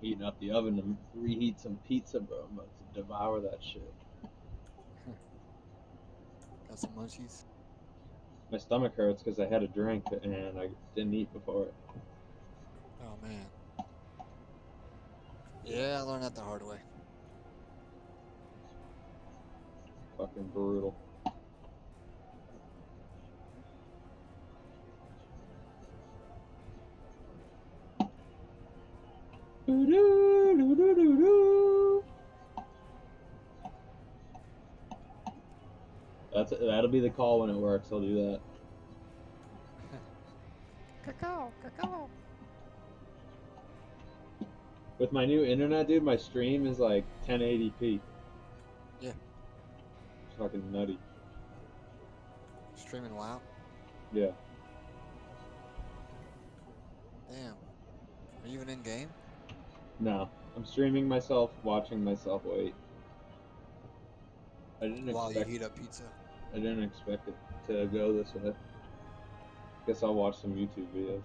heating up the oven to reheat some pizza, bro. I'm about to devour that shit. Got some munchies. My stomach hurts because I had a drink and I didn't eat before it. Oh man. Yeah, I learned that the hard way. Fucking brutal. That'll be the call when it works. I'll do that. Cacao, cacao. With my new internet, dude, my stream is like 1080p. Yeah. It's fucking nutty. Streaming WoW. Yeah. Damn. Are you even in game? No, I'm streaming myself, watching myself wait. I didn't While you expect. heat up pizza. I didn't expect it to go this way. Guess I'll watch some YouTube videos.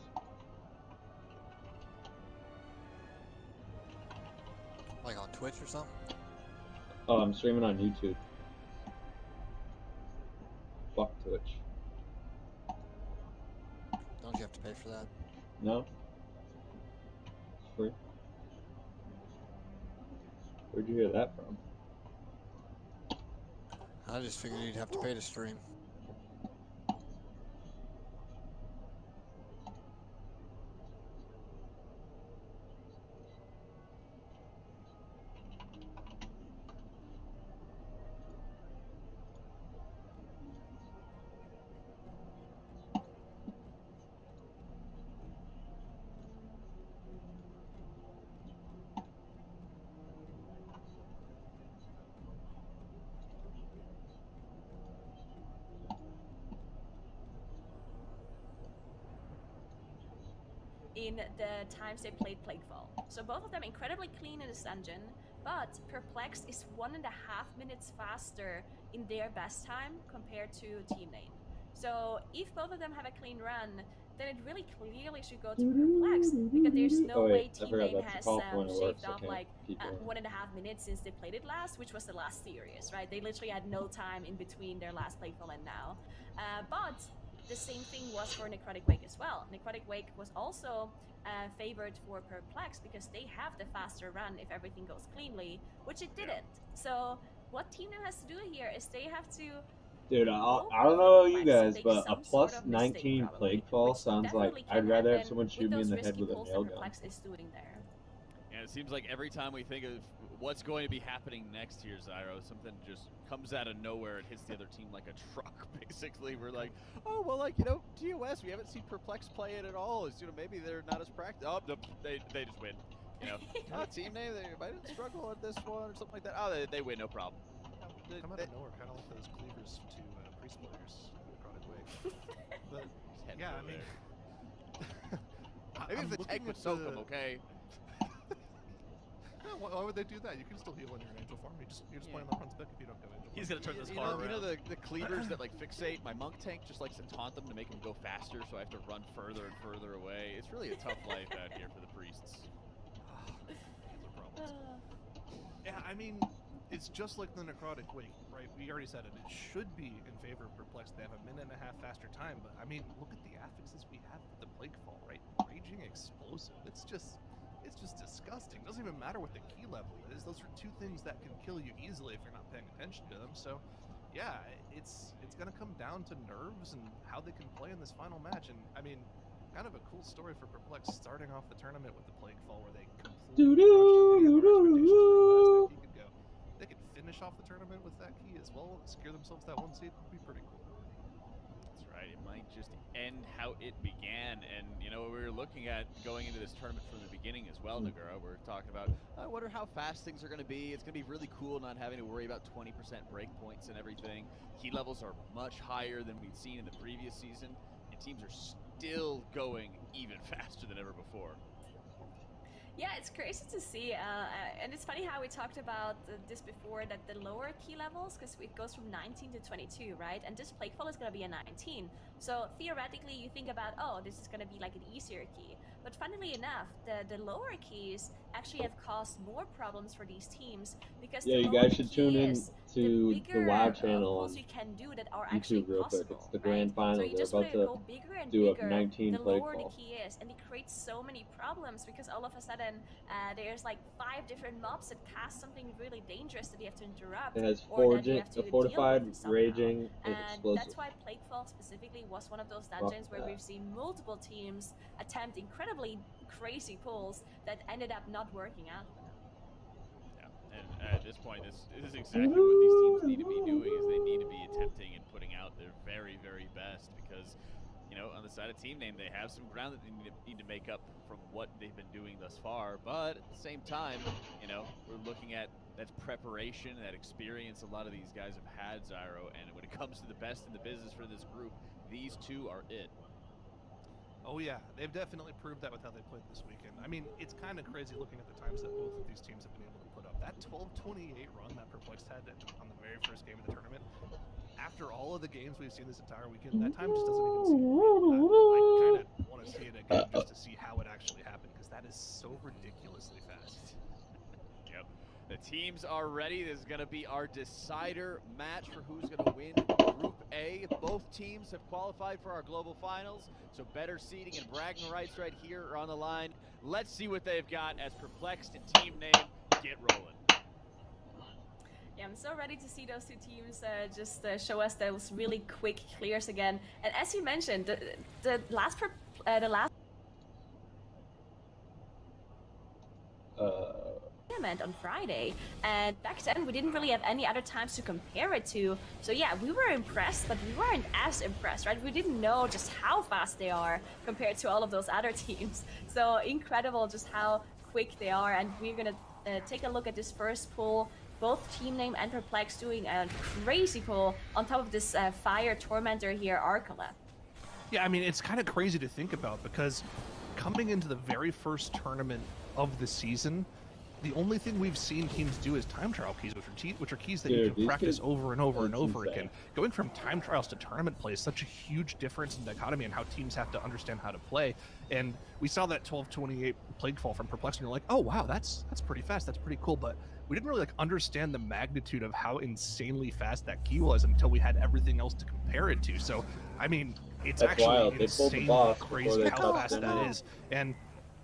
Like on Twitch or something? Oh, I'm streaming on YouTube. Fuck Twitch. Don't you have to pay for that? No? It's free. Where'd you hear that from? I just figured you'd have to pay to stream. in the times they played Plaguefall. So both of them incredibly clean in this dungeon, but Perplexed is 1.5 minutes faster in their best time compared to Team Name. So if both of them have a clean run, then it really clearly should go to Perplexed, because there's no way Team Name has shaved off like 1.5 minutes since they played it last, which was the last series, right? They literally had no time in between their last Plaguefall and now. But the same thing was for Necrotic Wake as well. Necrotic Wake was also favored for Perplex because they have the faster run if everything goes cleanly, which it didn't. So what Team Name has to do here is they have to. Dude, I don't know you guys, but a plus 19 Plaguefall sounds like I'd rather have someone shoot me in the head with a nail gun. Perplex is doing there. And it seems like every time we think of what's going to be happening next here, Zyro, something just comes out of nowhere and hits the other team like a truck, basically. We're like, oh, well, like, you know, TOS, we haven't seen Perplex play it at all. It's, you know, maybe they're not as practiced. Oh, they just win. You know, Team Name, they might struggle at this one or something like that. Oh, they win, no problem. Come out of nowhere, kind of like those cleavers to priest players in Necrotic Wake. But, yeah, I mean... Maybe if the tank would soak them, okay? Yeah, why would they do that? You can still heal when you're in angel form. You're just playing the front spec if you don't go angel form. He's gonna turn this car around. You know the cleavers that like fixate? My monk tank just likes to taunt them to make them go faster, so I have to run further and further away. It's really a tough life out here for the priests. Yeah, I mean, it's just like the Necrotic Wake, right? We already said it. It should be in favor of Perplexed. They have 1.5 minutes faster time, but I mean, look at the affixes we have with the Plaguefall, right? Raging Explosive. It's just disgusting. It doesn't even matter what the key level is. Those are two things that can kill you easily if you're not paying attention to them. So, yeah, it's gonna come down to nerves and how they can play in this final match. And I mean, kind of a cool story for Perplex starting off the tournament with the Plaguefall, where they completely crushed any of their expectations for how fast that key could go. They could finish off the tournament with that key as well, secure themselves that 1 seed. Would be pretty cool. That's right. It might just end how it began. And, you know, we were looking at going into this tournament from the beginning as well, Nagura. We're talking about, I wonder how fast things are going to be. It's going to be really cool not having to worry about 20% breakpoints and everything. Key levels are much higher than we'd seen in the previous season, and teams are still going even faster than ever before. Yeah, it's crazy to see, and it's funny how we talked about this before, that the lower key levels, because it goes from 19 to 22, right? And this Plaguefall is going to be a 19. So theoretically, you think about, oh, this is going to be like an easier key. But funnily enough, the lower keys actually have caused more problems for these teams because Yeah, the you lower guys the should key tune in is, to the bigger WoW channel pulls on you can do that are actually YouTube real quick. possible. It's the Right? grand So final. you They're just about want to to go bigger and do a bigger 19 the plague lower the fall. key is, and it creates so many problems because all of a sudden there's like 5 different mobs that cast something really dangerous that you have to interrupt, It has or that you have to deal fortified, with somehow. raging, and And explosive. that's why Plaguefall specifically was one of those dungeons where we've seen multiple teams attempt incredibly crazy pulls that ended up not working out for them. Yeah, and at this point, this is exactly what these teams need to be doing. Is they need to be attempting and putting out their very, very best because, you know, on the side of team name, they have some ground that they need to make up from what they've been doing thus far. But at the same time, you know, we're looking at that preparation, that experience a lot of these guys have had, Zyro. And when it comes to the best in the business for this group, these two are it. Oh yeah, they've definitely proved that with how they played this weekend. I mean, it's kind of crazy looking at the times that both of these teams have been able to put up. That 12:28 run that Perplexed had on the very first game of the tournament, after all of the games we've seen this entire weekend, that time just doesn't even seem real. I kind of want to see it again just to see how it actually happened, because that is so ridiculously fast. Yep. The teams are ready. This is going to be our decider match for who's going to win Group A. Both teams have qualified for our global finals, so better seeding and bragging rights right here are on the line. Let's see what they've got as Perplexed and Team Name get rolling. Yeah, I'm so ready to see those two teams just show us those really quick clears again. And as you mentioned, the last tournament on Friday, and back then we didn't really have any other times to compare it to. So yeah, we were impressed, but we weren't as impressed, right? We didn't know just how fast they are compared to all of those other teams. So incredible just how quick they are, and we're gonna take a look at this first pull. Both Team Name and Perplex doing a crazy pull on top of this Fire Tormentor here, Arcala. Yeah, I mean, it's kind of crazy to think about, because coming into the very first tournament of the season, the only thing we've seen teams do is time trial keys, which are keys that you can practice over and over and over again. Going from time trials to tournament play is such a huge difference in dichotomy and how teams have to understand how to play. And we saw that 12:28 Plaguefall from Perplex, and you're like, oh wow, that's pretty fast, that's pretty cool. But we didn't really understand the magnitude of how insanely fast that key was until we had everything else to compare it to. So, I mean, it's actually insanely crazy how fast that is. And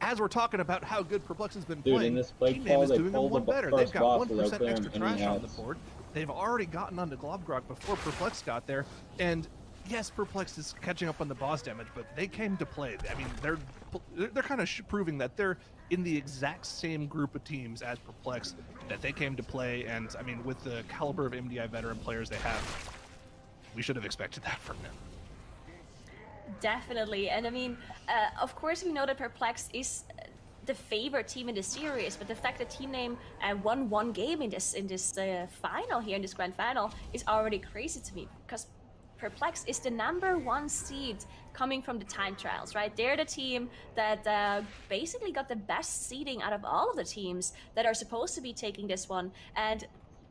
as we're talking about how good Perplex has been playing, Team Name is doing them one better. They've got 1% extra trash on the board. They've already gotten onto Globgrog before Perplex got there. And yes, Perplex is catching up on the boss damage, but they came to play. I mean, they're kind of proving that they're in the exact same group of teams as Perplex, that they came to play. And I mean, with the caliber of MDI veteran players they have, we should have expected that from them. Definitely, and I mean, of course we know that Perplex is the favorite team in the series, but the fact that Team Name won one game in this final here, in this grand final, is already crazy to me, because Perplex is the #1 seed coming from the time trials, right? They're the team that basically got the best seeding out of all of the teams that are supposed to be taking this one. And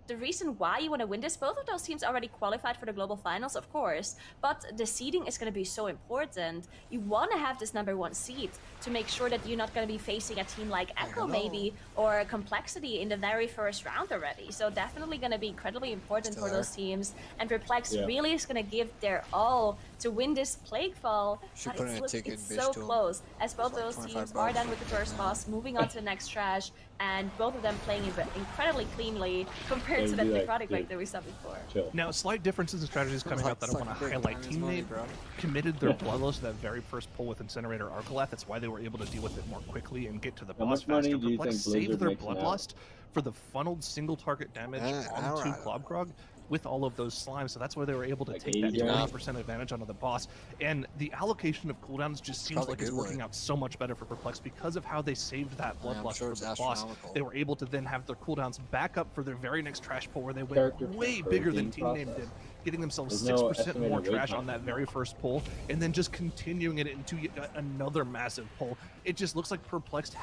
the reason why you want to win this, both of those teams already qualified for the global finals, of course, but the seeding is going to be so important. You want to have this #1 seed to make sure that you're not going to be facing a team like Echo maybe, or Complexity in the very first round already. So definitely going to be incredibly important for those teams. And Perplex really is going to give their all to win this Plaguefall, but it's so close, as both those teams are done with the first boss, moving on to the next trash, and both of them playing incredibly cleanly compared to the necrotic like that we saw before. Now, slight differences in strategies coming out that I want to highlight. Team Name committed their Bloodlust to that very first pull with Incinerator Arcalath. That's why they were able to deal with it more quickly and get to the boss faster. Perplex saved their Bloodlust for the funneled single target damage onto Globgrog with all of those slimes, so that's why they were able to take that 20% advantage onto the boss. And the allocation of cooldowns just seems like it's working out so much better for Perplex because of how they saved that Bloodlust for the boss. They were able to then have their cooldowns back up for their very next trash pull, where they went way bigger than Team Name did, getting themselves 6% more trash on that very first pull, and then just continuing it into another massive pull. It just looks like Perplexed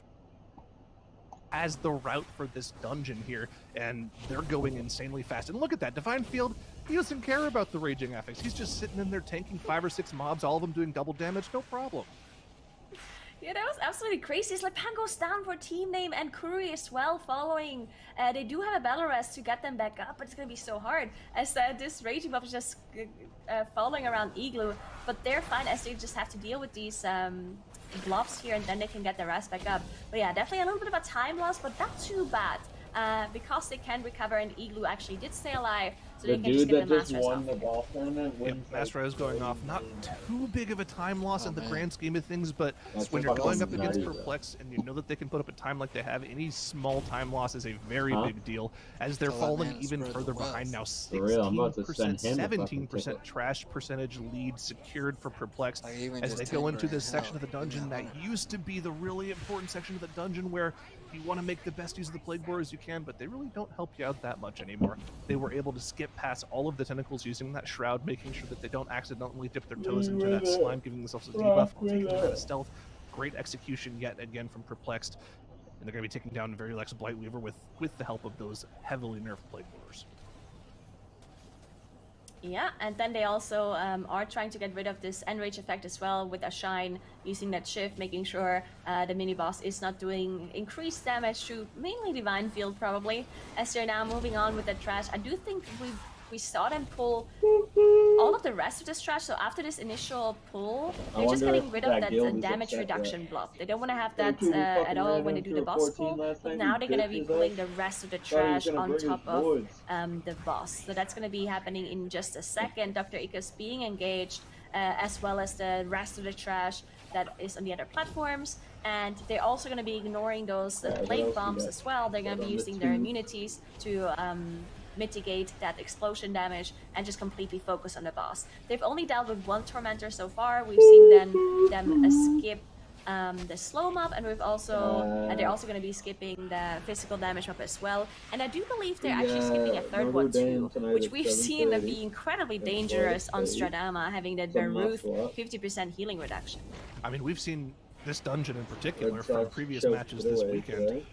as the route for this dungeon here, and they're going insanely fast. And look at that, Divine Field, he doesn't care about the Raging Affix. He's just sitting in there tanking 5 or 6 mobs, all of them doing double damage, no problem. Yeah, that was absolutely crazy. It's like Pan goes down for team name and Kuri as well following. They do have a battle rest to get them back up, but it's gonna be so hard as this raging buff is just following around Igloo. But they're fine as they just have to deal with these blobs here and then they can get their rest back up. But yeah, definitely a little bit of a time loss, but not too bad. Because they can recover and Igloo actually did stay alive, so The they can just dude get that the just Masters won off. the golf tournament Yep, wins. Master is going off. Not too big of a time loss Oh, in the man. grand scheme of things, but That's when you're going up fucking against nutty, though. Perplex and you know that they can put up a time like they have, any small time loss is a very Huh? big deal. As they're Tell that falling man to even spread the further wealth. behind now, For real, I'm about to 16%, send him a fucking 17% ticket. trash percentage lead secured for Perplex. Like even As they just go 10 into this grand, section of the hell, even dungeon that more. used to be the really important section of the dungeon where you want to make the best use of the Plague Boar as you can, but they really don't help you out that much anymore. They were able to skip past all of the tentacles using that shroud, making sure that they don't accidentally dip their toes into that slime, giving themselves a debuff while taking them out of stealth. Great execution yet again from Perplexed, and they're going to be taking down Very Lex Blightweaver with the help of those heavily nerfed Plague Boars. Yeah, and then they also are trying to get rid of this enrage effect as well with a shine, using that shift, making sure the mini boss is not doing increased damage to mainly Divine Field probably. As they're now moving on with the trash, I do think we saw them pull all of the rest of this trash. So after this initial pull, I they're just wonder getting if rid of that that guild is damage upset reduction that- block. They don't want to have Hey, that dude, we at fucking all ran when they him do to the a boss 14 pull. last But time, now you they're going to be bitches, pulling eh? the rest of the Thought he was trash gonna on bring top his of boards. the boss. So that's going to be happening in just a second. Dr. Icarus being engaged, as well as the rest of the trash that is on the other platforms. And they're also going to be ignoring those Yeah, what plague else we bombs got? as well. They're going to be Got on the using their tube. immunities to mitigate that explosion damage and just completely focus on the boss. They've only dealt with one Tormentor so far. We've seen them skip the slow mob, and we've also and they're also going to be skipping the physical damage mob as well. And I do believe they're actually skipping a third Notre one Dame too, tonight which at we've seen 7:30. be incredibly Florida dangerous on State. Stradama, having that Some Baruth muscle up. 50% healing reduction. I mean, we've seen this dungeon in particular Red from Sox previous choked matches it this away weekend today.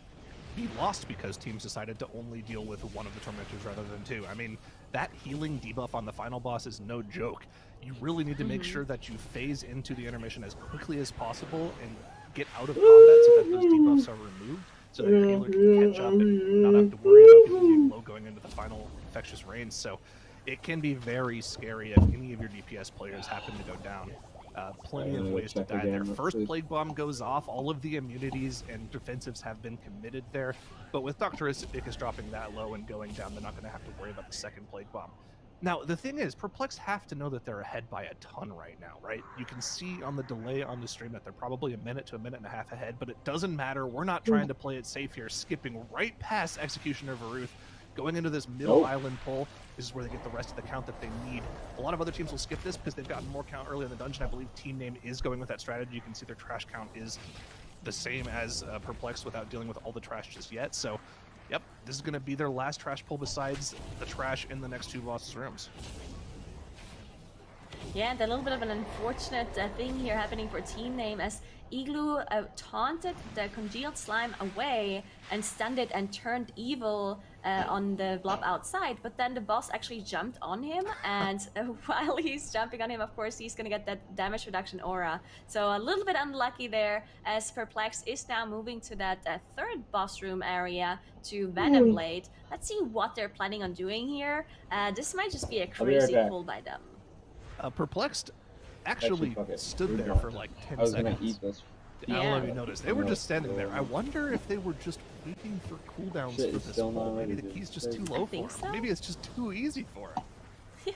be lost because teams decided to only deal with one of the Tormentors rather than two. I mean, that healing debuff on the final boss is no joke. You really need to make sure that you phase into the intermission as quickly as possible and get out of combat so that those debuffs are removed, so that your healer can catch up and not have to worry about people being low going into the final infectious rain. So it can be very scary if any of your DPS players happen to go down. Plenty of ways to check die again, there. let's First see. Plague Bomb goes off, all of the immunities and defensives have been committed there, but with Dr. Icarus dropping that low and going down, they're not going to have to worry about the second Plague Bomb. Now, the thing is, Perplex have to know that they're ahead by a ton right now, right? You can see on the delay on the stream that they're probably a minute to a minute and a half ahead, but it doesn't matter. We're not trying to play it safe here, skipping right past Executioner Varuth, going into this middle Nope. island pull. This is where they get the rest of the count that they need. A lot of other teams will skip this because they've gotten more count early in the dungeon. I believe Team Name is going with that strategy. You can see their trash count is the same as Perplexed without dealing with all the trash just yet. So, yep, this is going to be their last trash pull besides the trash in the next two bosses' rooms. Yeah, and a little bit of an unfortunate thing here happening for Team Name as Igloo taunted the congealed slime away and stunned it and turned evil on the blob outside, but then the boss actually jumped on him, and while he's jumping on him, of course, he's gonna get that damage reduction aura. So a little bit unlucky there, as Perplex is now moving to that third boss room area to Venom Blade. Let's see what they're planning on doing here. This might just be a I'll be right crazy back. pull by them. Perplexed actually fuck it. stood We're there done. for like 10 I was gonna seconds. eat this. I don't know Yeah. if you noticed. They were just standing there. I wonder if they were just waiting for cooldowns Shit, for it's this still pull. not Maybe ready, the dude. key's just too Crazy. low I think for so. him. Maybe it's just too easy for him.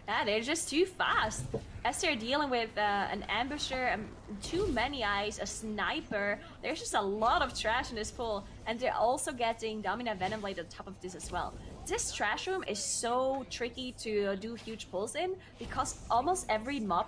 Yeah, they're just too fast. As they're dealing with an ambusher, too many eyes, a sniper, there's just a lot of trash in this pool. And they're also getting Dominant Venom Blade on top of this as well. This trash room is so tricky to do huge pulls in because almost every mob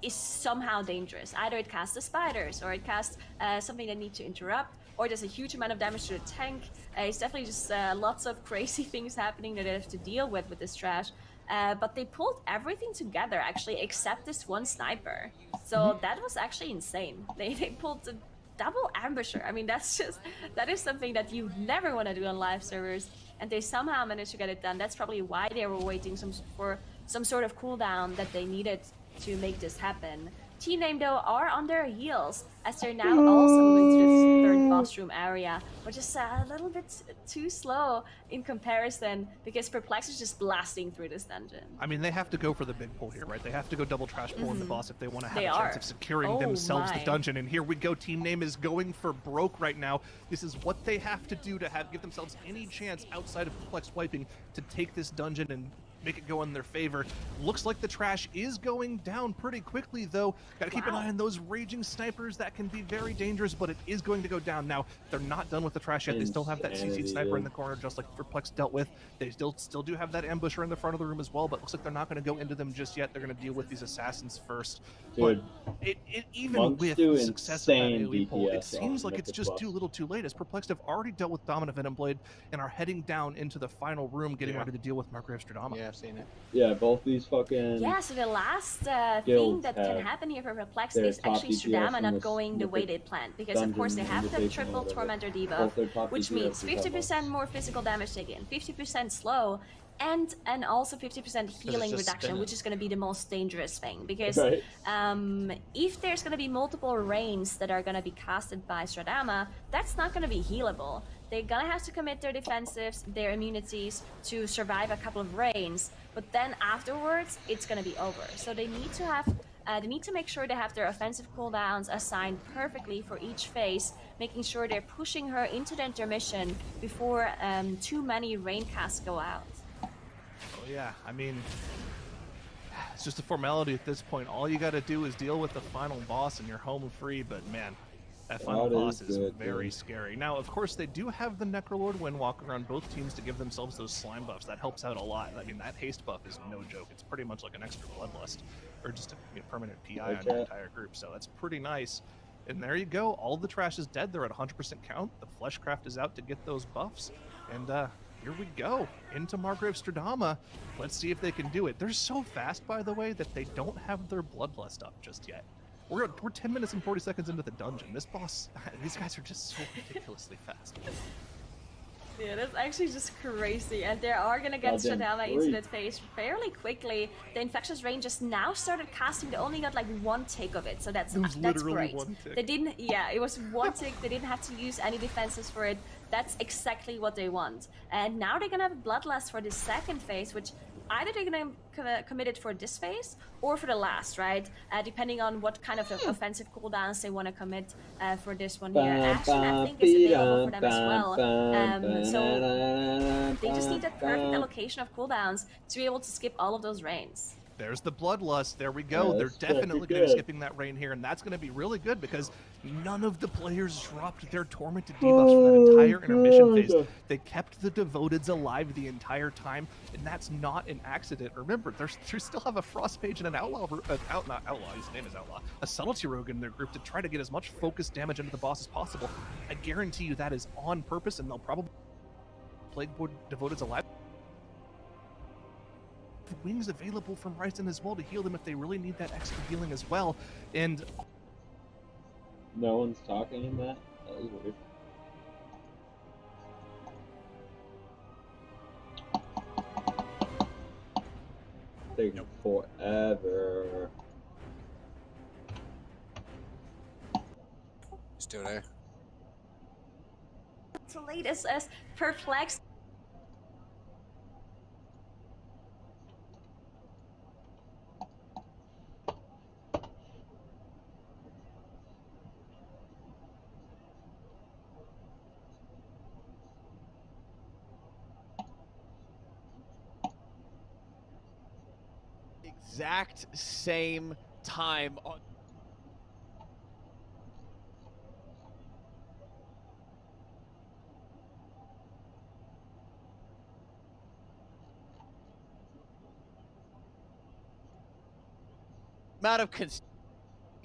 is somehow dangerous. Either it casts the spiders, or it casts something that needs to interrupt, or there's a huge amount of damage to the tank. It's definitely just lots of crazy things happening that they have to deal with this trash. But they pulled everything together, actually, except this one sniper. So that was actually insane. They pulled the double ambusher. I mean, that is something that you never want to do on live servers. And they somehow managed to get it done. That's probably why they were waiting for some sort of cooldown that they needed to make this happen. Team Name, though, are on their heels as they're now also moving to the third boss room area, which is a little bit too slow in comparison because Perplex is just blasting through this dungeon. I mean, they have to go for the big pull here, right? They have to go double trash pull in the boss if they want to have They a chance are. of securing Oh themselves my. the dungeon. And here we go. Team Name is going for broke right now. This is what they have to do to give themselves any chance outside of Perplex wiping to take this dungeon and make it go in their favor. Looks like the trash is going down pretty quickly, though. Got to keep an eye on those raging snipers. That can be very dangerous, but it is going to go down. Now, they're not done with the trash yet. They still have that CC sniper in the corner, just like Perplex dealt with. They still do have that ambusher in the front of the room as well, but looks like they're not going to go into them just yet. They're going to deal with these assassins first. Dude, But even Monks with do the success of that insane AoE pull, it DPS seems on like it's Mythic just buff. too little too late, as Perplexed have already dealt with Dominant Venom Blade and are heading down into the final room, getting ready to deal with Margrave Stradama. Yeah, I've seen it. Yeah, both these fucking... Yeah, so the last thing guilds that can have happen here for Perplex their is top actually DPS Stradama in not this going the way Mythic they planned. Because, of course, they dungeon have the invitation triple or whatever. Tormentor Both debuff, their top which DPS means is that 50% much. more physical damage taken, 50% slow, and also 50% healing just reduction, spinning. which is going to be the most dangerous thing. Because Right. if there's going to be multiple rains that are going to be casted by Stradama, that's not going to be healable. They're going to have to commit their defensives, their immunities to survive a couple of rains, but then afterwards, it's going to be over. So they need to have... they need to make sure they have their offensive cooldowns assigned perfectly for each phase, making sure they're pushing her into the intermission before too many rain casts go out. Oh yeah, I mean, it's just a formality at this point. All you got to do is deal with the final boss and you're home free, but man, that final That boss is is good, very dude. scary. Now, of course, they do have the Necrolord Windwalker on both teams to give themselves those slime buffs. That helps out a lot. I mean, that haste buff is no joke. It's pretty much like an extra bloodlust, or just a permanent PI on your entire group, so that's pretty nice. And there you go. All the trash is dead. They're at 100% count. The Fleshcraft is out to get those buffs. And here we go. Into Margrave Stradama. Let's see if they can do it. They're so fast, by the way, that they don't have their Bloodlust up just yet. We're 10 minutes and 40 seconds into the dungeon. This boss, these guys are just so ridiculously fast. Yeah, that's actually just crazy, and they are gonna get Goddamn Stradama into freak. that phase fairly quickly. The Infectious Rain just now started casting. They only got like one tick of it, so that's It was that's literally great. one tick. They didn't, yeah, it was one tick. They didn't have to use any defenses for it. That's exactly what they want. And now they're gonna have Bloodlust for the second phase, which either they're gonna commit it for this phase or for the last, right? Depending on what kind of offensive cooldowns they want to commit for this one here. Action, I think, is available for them as well. So they just need that perfect allocation of cooldowns to be able to skip all of those rains. There's the Bloodlust. There we go. Yeah, They're that's definitely pretty going to be good. skipping that rain here, and that's going to be really good because none of the players dropped their tormented debuffs for that entire intermission phase. God. They kept the Devoteds alive the entire time, and that's not an accident. Remember, they still have a Frost Page and an Outlaw, not Outlaw, his name is Outlaw, a Subtlety Rogue in their group to try to get as much focused damage into the boss as possible. I guarantee you that is on purpose, and they'll probably Plague Devoteds alive. Wings available from Ryzen as well to heal them if they really need that extra healing as well. And No one's talking in that? That was weird. Taking forever. Still there. So late as Perplex. Exact same time on. Amount of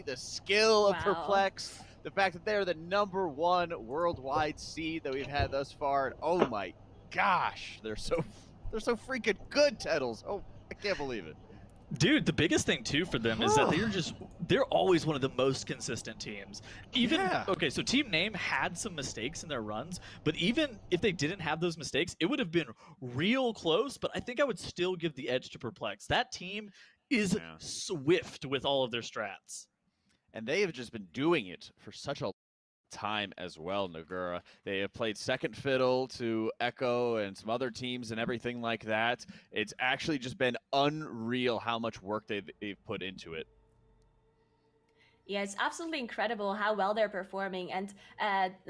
the skill of Wow. Perplex, the fact that they're the #1 worldwide seed that we've had thus far, and oh my gosh, they're so freaking good, Tettles. Oh, I can't believe it. Dude, the biggest thing too for them is that they're always one of the most consistent teams. Even okay, so Team Name had some mistakes in their runs, but even if they didn't have those mistakes, it would have been real close, but I think I would still give the edge to Perplex. That team is swift with all of their strats. and they have just been doing it for such a time as well, Nagura. They have played second fiddle to Echo and some other teams and everything like that. It's actually just been unreal how much work they've put into it. Yeah, it's absolutely incredible how well they're performing. And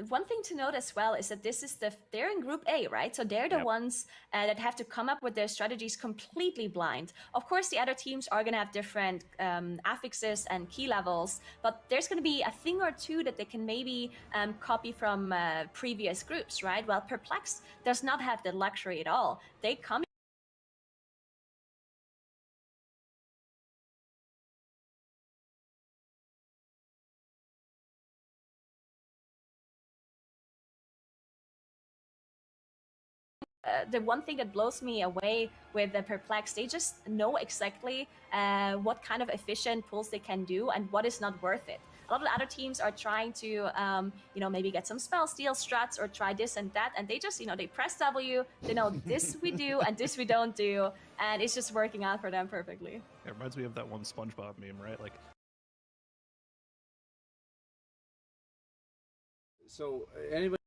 one thing to note as well is that they're in Group A, right? So they're the ones that have to come up with their strategies completely blind. Of course, the other teams are going to have different affixes and key levels, but there's going to be a thing or two that they can maybe copy from previous groups, right? Well, Perplexed does not have the luxury at all. They come the one thing that blows me away with the Perplex, they just know exactly what kind of efficient pulls they can do and what is not worth it. A lot of the other teams are trying to, maybe get some spell steal strats or try this and that, and they just, they press W, they know this we do and this we don't do, and it's just working out for them perfectly. It reminds me of that one SpongeBob meme, right? Like, so anybody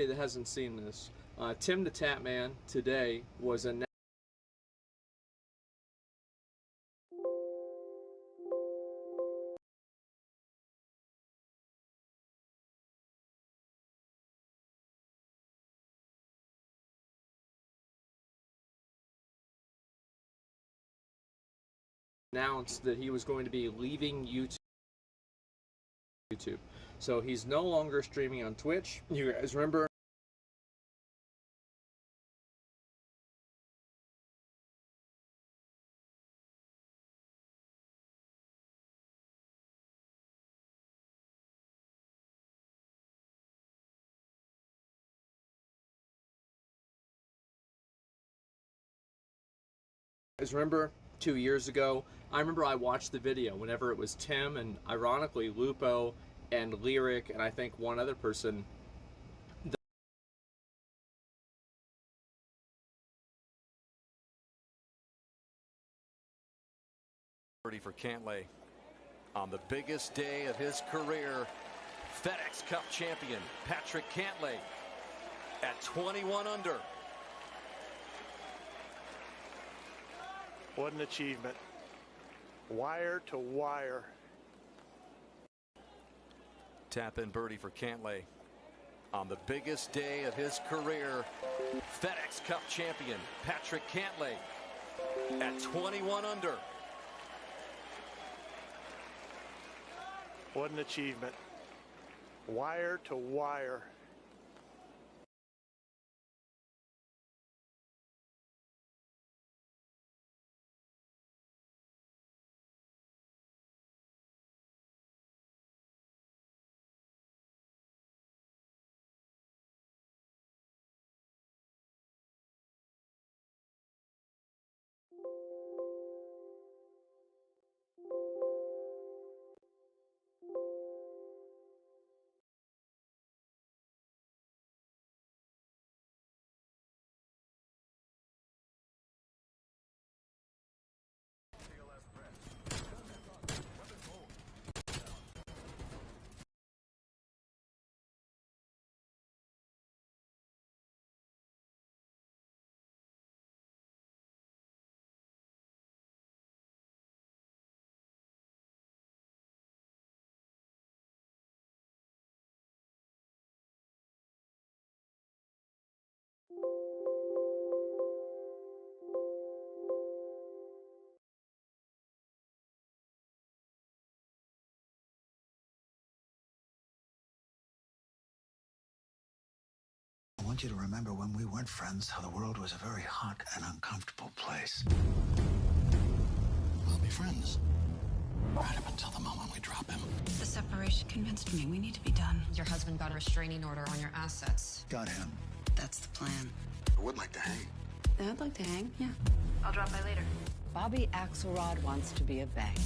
that hasn't seen this, Tim the Tatman today was announced that he was going to be leaving YouTube. So he's no longer streaming on Twitch. You guys remember? Remember 2 years ago? I remember I watched the video whenever it was Tim and ironically Lupo and Lyric and I think one other person. For Cantlay on the biggest day of his career, FedEx Cup champion Patrick Cantlay at 21 under. What an achievement. Wire to wire. Tap in birdie for Cantlay on the biggest day of his career, FedEx Cup champion Patrick Cantlay at 21 under. What an achievement. Wire to wire. I want you to remember when we weren't friends, how the world was a very hot and uncomfortable place. We'll be friends. Right up until the moment we drop him. The separation convinced me we need to be done. Your husband got a restraining order on your assets. Got him. That's the plan. I would like to hang. I'd like to hang, yeah. I'll drop by later. Bobby Axelrod wants to be a bank.